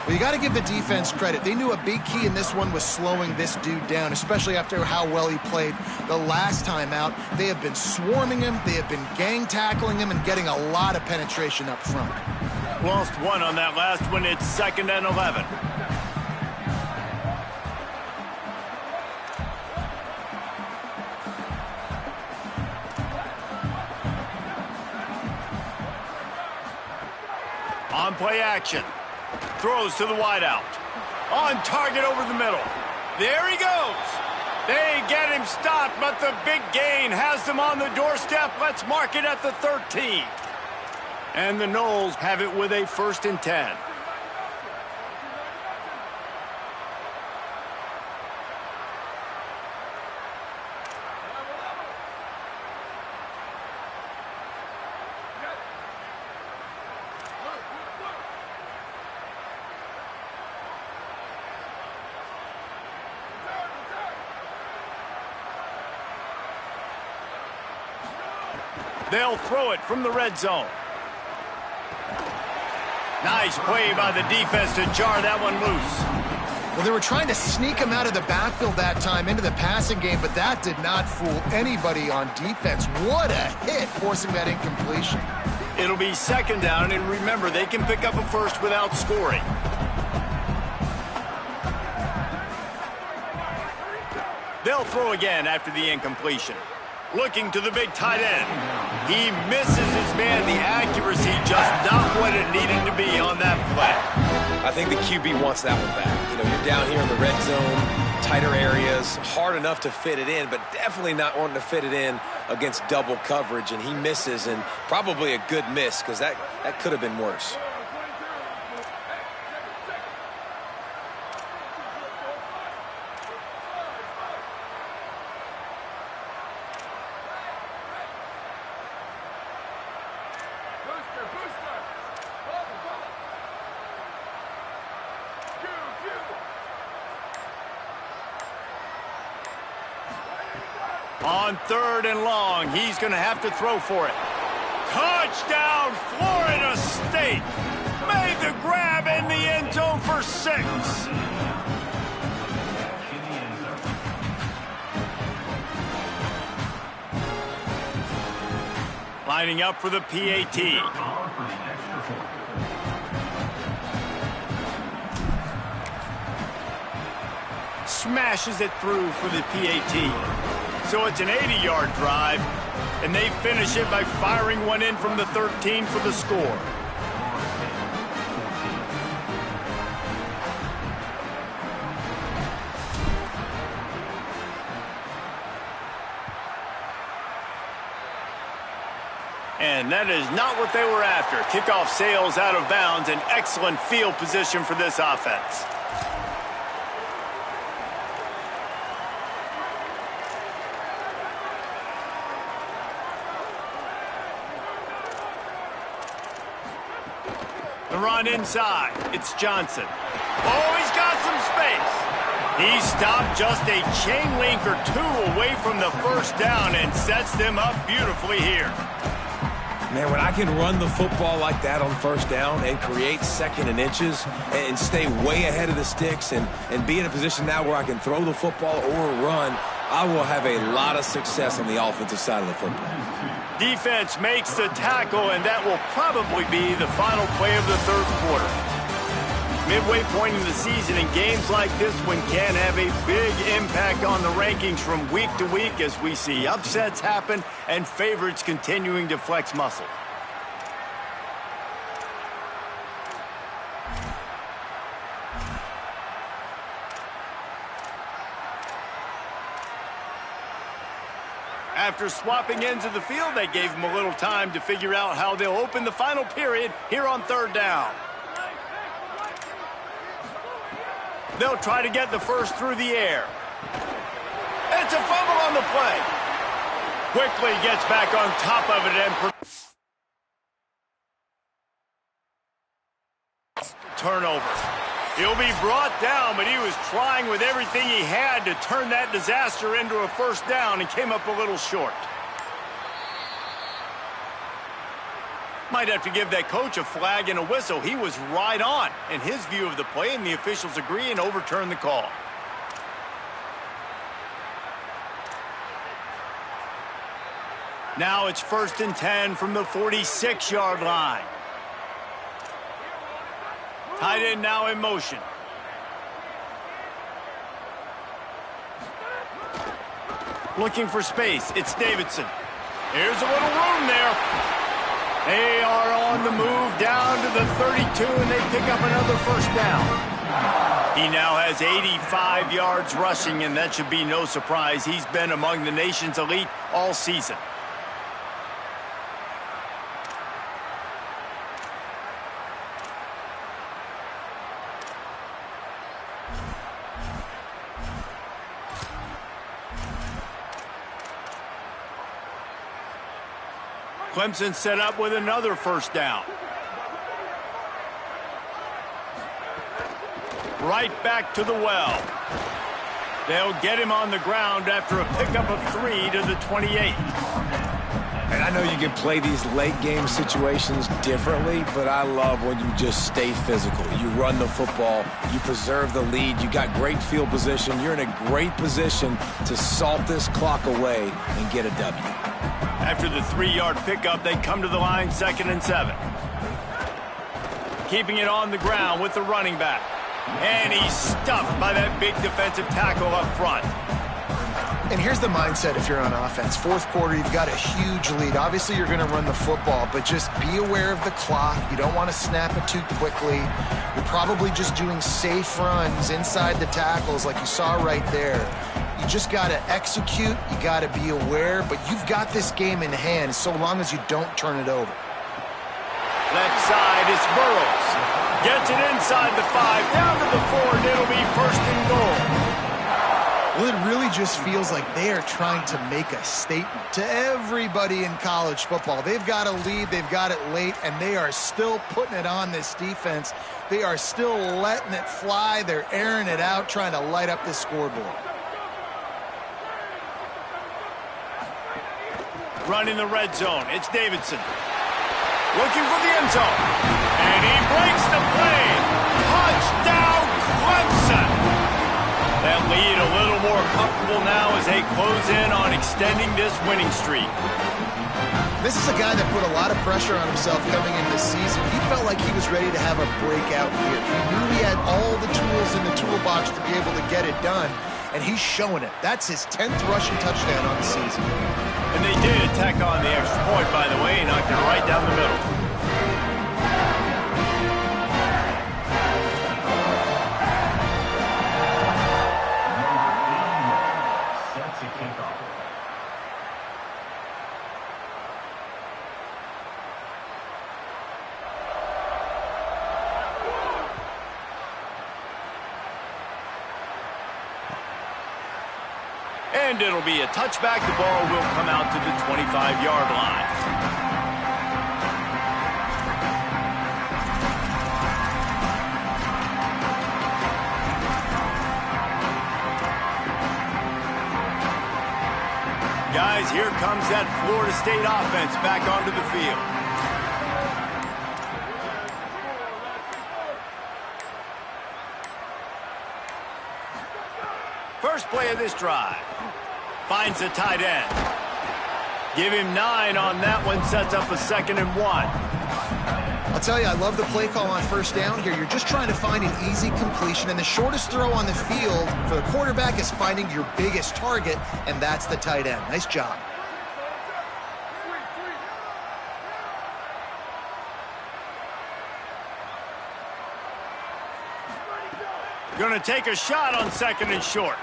Well, you got to give the defense credit. They knew a big key in this one was slowing this dude down, especially after how well he played the last time out. They have been swarming him. They have been gang tackling him and getting a lot of penetration up front. Lost one on that last one. It's 2nd and 11. On play action. Throws to the wideout. On target over the middle. There he goes. They get him stopped, but the big gain has them on the doorstep. Let's mark it at the 13. And the Noles have it with a 1st and 10. They'll throw it from the red zone. Nice play by the defense to jar that one loose. Well, they were trying to sneak him out of the backfield that time into the passing game, but that did not fool anybody on defense. What a hit, forcing that incompletion. It'll be 2nd down, and remember, they can pick up a 1st without scoring. They'll throw again after the incompletion. Looking to the big tight end. He misses his man. The accuracy just not what it needed to be on that play. I think the QB wants that one back. You know, you're down here in the red zone, tighter areas, hard enough to fit it in, but definitely not wanting to fit it in against double coverage, and he misses, and probably a good miss because that could have been worse. On 3rd and long, he's going to have to throw for it. Touchdown, Florida State. Made the grab in the end zone for 6. Lining up for the PAT. Smashes it through for the PAT. So it's an 80-yard drive, and they finish it by firing one in from the 13 for the score. And that is not what they were after. Kickoff sails out of bounds, an excellent field position for this offense. The run inside. It's Johnson. Oh, he's got some space. He stopped just a chain link or two away from the first down and sets them up beautifully here. Man, when I can run the football like that on first down and create second and inches and stay way ahead of the sticks and be in a position now where I can throw the football or run, I will have a lot of success on the offensive side of the football. Defense makes the tackle, and that will probably be the final play of the third quarter. Midway point in the season, and games like this one can have a big impact on the rankings from week to week as we see upsets happen and favorites continuing to flex muscle. After swapping ends of the field, they gave them a little time to figure out how they'll open the final period here on third down. They'll try to get the first through the air. It's a fumble on the play. Quickly gets back on top of it and turnover. He'll be brought down, but he was trying with everything he had to turn that disaster into a first down and came up a little short. Might have to give that coach a flag and a whistle. He was right on in his view of the play, and the officials agree and overturn the call. Now it's 1st and 10 from the 46-yard line. Tight end now in motion. Looking for space. It's Davidson. Here's a little room there. They are on the move down to the 32, and they pick up another first down. He now has 85 yards rushing, and that should be no surprise. He's been among the nation's elite all season. Clemson set up with another first down. Right back to the well. They'll get him on the ground after a pickup of 3 to the 28. And I know you can play these late game situations differently, but I love when you just stay physical. You run the football, you preserve the lead, you got great field position, you're in a great position to salt this clock away and get a W. After the 3-yard pickup, they come to the line 2nd and 7. Keeping it on the ground with the running back. And he's stuffed by that big defensive tackle up front. And here's the mindset if you're on offense. Fourth quarter, you've got a huge lead. Obviously, you're going to run the football, but just be aware of the clock. You don't want to snap it too quickly. You're probably just doing safe runs inside the tackles like you saw right there. You just got to execute. You got to be aware, but you've got this game in hand so long as you don't turn it over. Left side, it's Burrows. Gets it inside the 5, down to the 4, and it'll be 1st and goal. Well, it really just feels like they are trying to make a statement to everybody in college football. They've got a lead, they've got it late, and they are still putting it on this defense. They are still letting it fly. They're airing it out, trying to light up the scoreboard. Running the red zone, it's Davidson. Looking for the end zone. And he breaks the play. Touchdown, Clemson. That lead a little more comfortable now as they close in on extending this winning streak. This is a guy that put a lot of pressure on himself coming into this season. He felt like he was ready to have a breakout year. He knew he had all the tools in the toolbox to be able to get it done, and he's showing it. That's his 10th rushing touchdown on the season. And they did tack on the extra point, by the way, and knocked it right down the middle. And it'll be a touchback. The ball will come out to the 25-yard line. Guys, here comes that Florida State offense back onto the field. First play of this drive. Finds the tight end. Give him 9 on that one. Sets up a 2nd and 1. I'll tell you, I love the play call on first down here. You're just trying to find an easy completion, and the shortest throw on the field for the quarterback is finding your biggest target, and that's the tight end. Nice job. Going to take a shot on 2nd and short.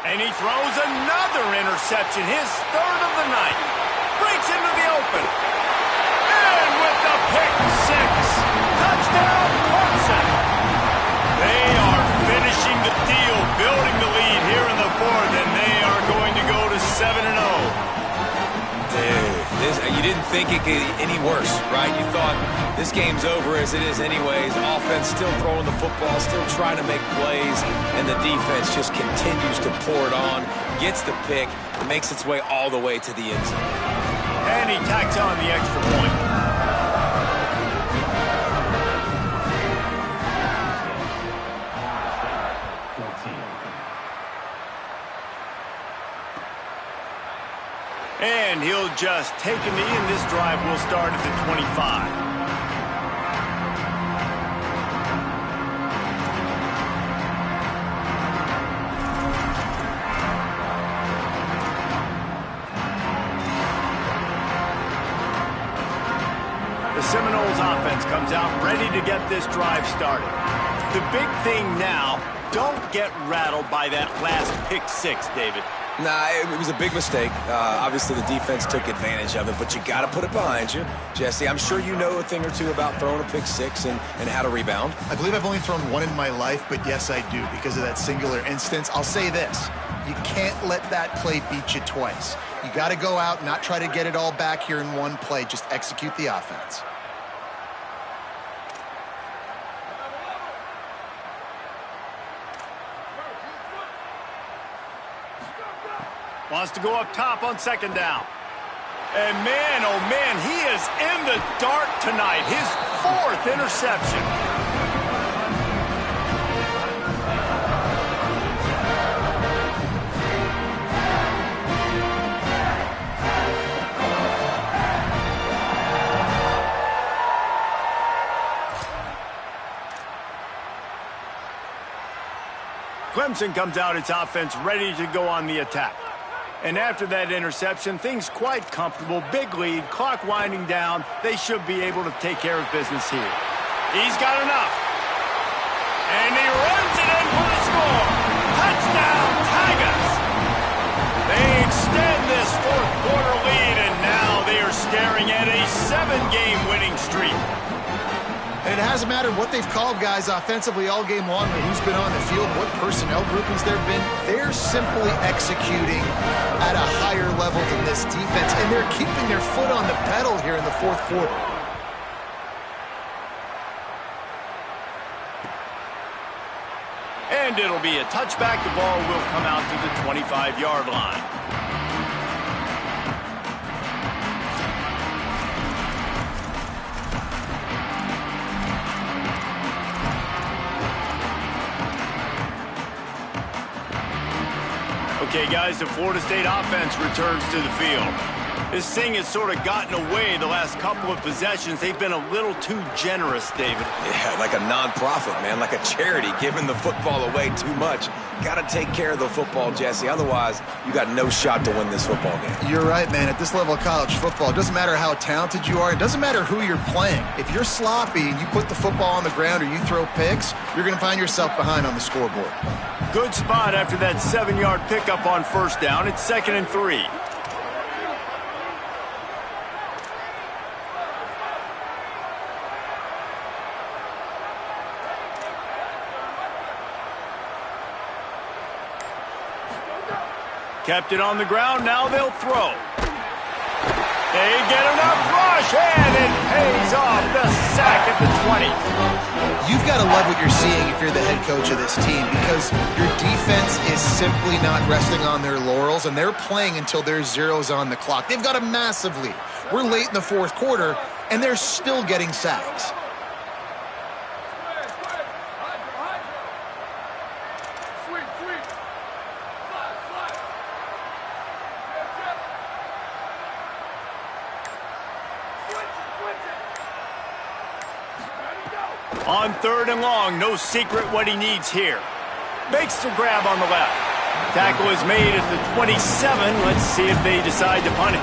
And he throws another interception, his 3rd of the night. Breaks into the open. And with the pick 6. Touchdown, Clemson. They are finishing the deal, building the lead here in the 4th, and they are going to go to 7-0. Dude, you didn't think it could get any worse, right? You thought this game's over as it is anyways. Offense still throwing the football, still trying to make plays, and the defense just continues to pour it on, gets the pick, and makes its way all the way to the end zone. And he tacks on the extra point. And he'll just take a knee, and this drive will start at the 25. The Seminoles offense comes out ready to get this drive started. The big thing now, don't get rattled by that last pick 6, David. Nah, it was a big mistake. Obviously, the defense took advantage of it, but you got to put it behind you. Jesse, I'm sure you know a thing or two about throwing a pick 6 and how to rebound. I believe I've only thrown one in my life, but yes, I do, because of that singular instance. I'll say this. You can't let that play beat you twice. You got to go out and not try to get it all back here in one play. Just execute the offense. Wants to go up top on 2nd down. And man, oh man, he is in the dark tonight. His 4th interception. Clemson comes out its offense ready to go on the attack. And after that interception, things quite comfortable. Big lead, clock winding down. They should be able to take care of business here. He's got enough. And he runs it in for the score. Touchdown, Tigers. They extend this 4th quarter lead, and now they are staring at a 7-game winning streak. And it hasn't mattered what they've called guys offensively all game long, or who's been on the field, what personnel groupings there have been. They're simply executing at a higher level than this defense, and they're keeping their foot on the pedal here in the 4th quarter. And it'll be a touchback. The ball will come out to the 25-yard line. Okay, guys, the Florida State offense returns to the field. This thing has sort of gotten away the last couple of possessions. They've been a little too generous, David. Yeah, like a nonprofit, man, like a charity, giving the football away too much. Got to take care of the football, Jesse. Otherwise, you got no shot to win this football game. You're right, man. At this level of college football, it doesn't matter how talented you are. It doesn't matter who you're playing. If you're sloppy and you put the football on the ground or you throw picks, you're going to find yourself behind on the scoreboard. Good spot after that 7-yard pickup on 1st down. It's 2nd and 3. Kept it on the ground. Now they'll throw. They get enough rush, and it pays off. The sack at the 20. You've got to love what you're seeing if you're the head coach of this team, because your defense is simply not resting on their laurels, and they're playing until there's zeros on the clock. They've got a massive lead. We're late in the fourth quarter, and they're still getting sacks. On 3rd and long, no secret what he needs here. Makes the grab on the left. Tackle is made at the 27. Let's see if they decide to punt it.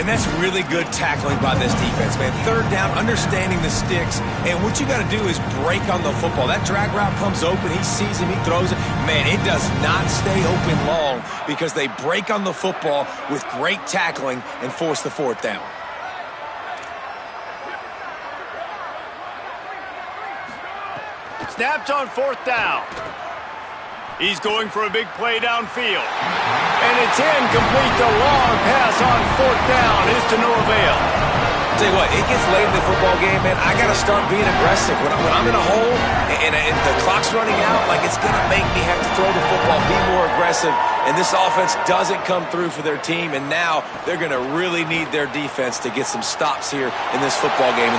And that's really good tackling by this defense, man. 3rd down, understanding the sticks. And what you got to do is break on the football. That drag route comes open. He sees him. He throws it. Man, it does not stay open long because they break on the football with great tackling and force the 4th down. Snapped on 4th down. He's going for a big play downfield. And it's incomplete. The long pass on 4th down is to no avail. Tell you what, it gets late in the football game, man. I got to start being aggressive. When I'm in a hole and the clock's running out, like, it's going to make me have to throw the football, be more aggressive. And this offense doesn't come through for their team, and now they're going to really need their defense to get some stops here in this football game.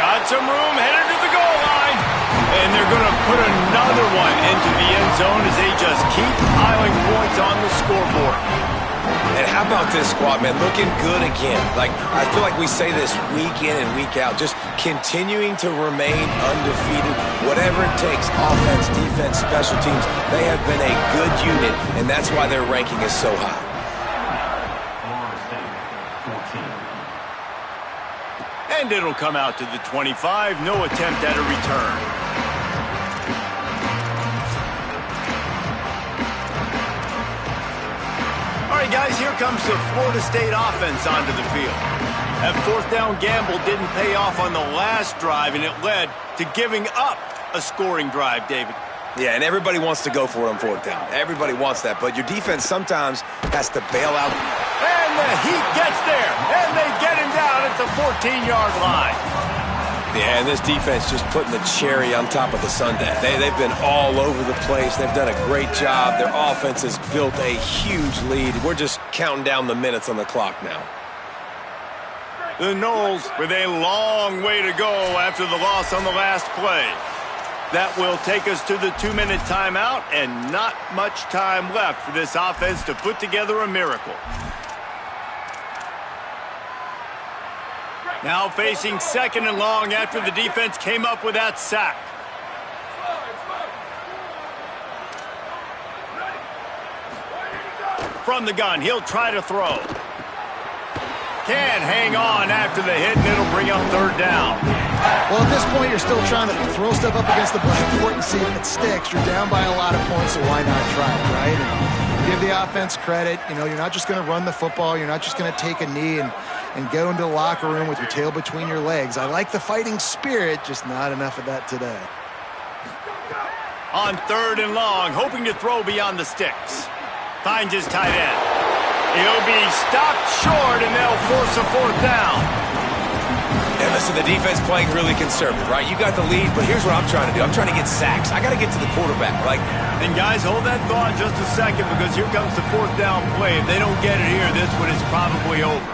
Got some room, headed to the goal line. And they're going to put another one into the end zone as they just keep piling points on the scoreboard. And how about this squad, man? Looking good again. Like, I feel like we say this week in and week out, just continuing to remain undefeated, whatever it takes, offense, defense, special teams. They have been a good unit, and that's why their ranking is so high. And it'll come out to the 25. No attempt at a return. All right, guys, here comes the Florida State offense onto the field. That 4th down gamble didn't pay off on the last drive, and it led to giving up a scoring drive, David. Yeah, and everybody wants to go for it on 4th down. Everybody wants that, but your defense sometimes has to bail out. And the Heat gets there, and they get him down at the 14-yard line. Yeah, and this defense just putting the cherry on top of the sundae. They've been all over the place. They've done a great job. Their offense has built a huge lead. We're just counting down the minutes on the clock now. The Noles with a long way to go after the loss on the last play. That will take us to the 2-minute timeout, and not much time left for this offense to put together a miracle. Now facing 2nd and long after the defense came up with that sack. From the gun, he'll try to throw. Can't hang on after the hit, and it'll bring up 3rd down. Well, at this point, you're still trying to throw stuff up against the blackboard and see if it sticks. You're down by a lot of points, so why not try it, right? And give the offense credit. You know, you're not just going to run the football. You're not just going to take a knee and go into the locker room with your tail between your legs. I like the fighting spirit, just not enough of that today. On 3rd and long, hoping to throw beyond the sticks. Finds his tight end. He'll be stopped short, and they'll force a 4th down. And listen, the defense playing really conservative, right? You got the lead, but here's what I'm trying to do. I'm trying to get sacks. I got to get to the quarterback. And guys, hold that thought just a second, because here comes the 4th down play. If they don't get it here, this one is probably over.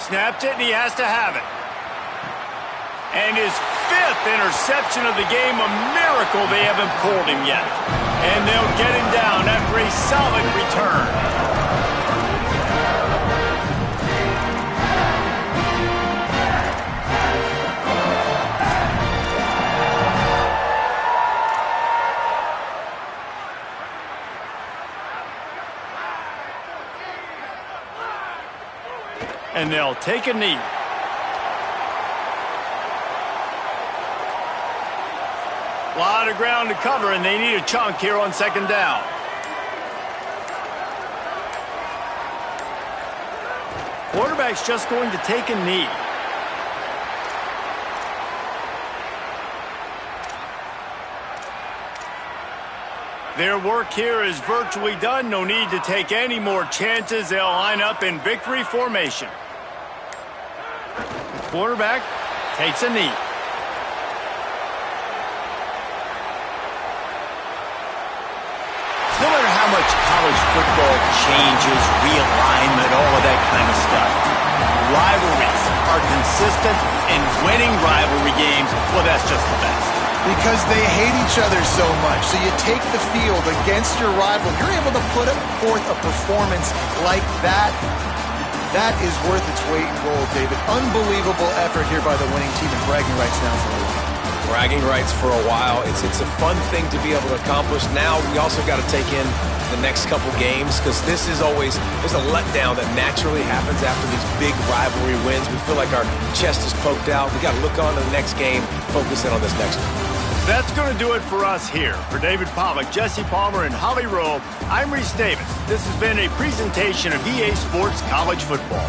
Snapped it, and he has to have it. And his 5th interception of the game, a miracle they haven't pulled him yet. And they'll get him down after a solid return. And they'll take a knee. A lot of ground to cover, and they need a chunk here on 2nd down. Quarterback's just going to take a knee. Their work here is virtually done. No need to take any more chances. They'll line up in victory formation. The quarterback takes a knee. No matter how much college football changes, realignment, all of that kind of stuff, rivalries are consistent, and winning rivalry games, well, that's just the best. Because they hate each other so much. So you take the field against your rival. You're able to put forth a performance like that. That is worth its weight in gold, David. Unbelievable effort here by the winning team, and bragging rights now for a while. Bragging rights for a while. It's a fun thing to be able to accomplish. Now we also got to take in the next couple games, because this is always, there's a letdown that naturally happens after these big rivalry wins. We feel like our chest is poked out. We got to look on to the next game, focus in on this next one. That's going to do it for us here. For David Pollack, Jesse Palmer, and Holly Rowe, I'm Reese Davis. This has been a presentation of EA Sports College Football.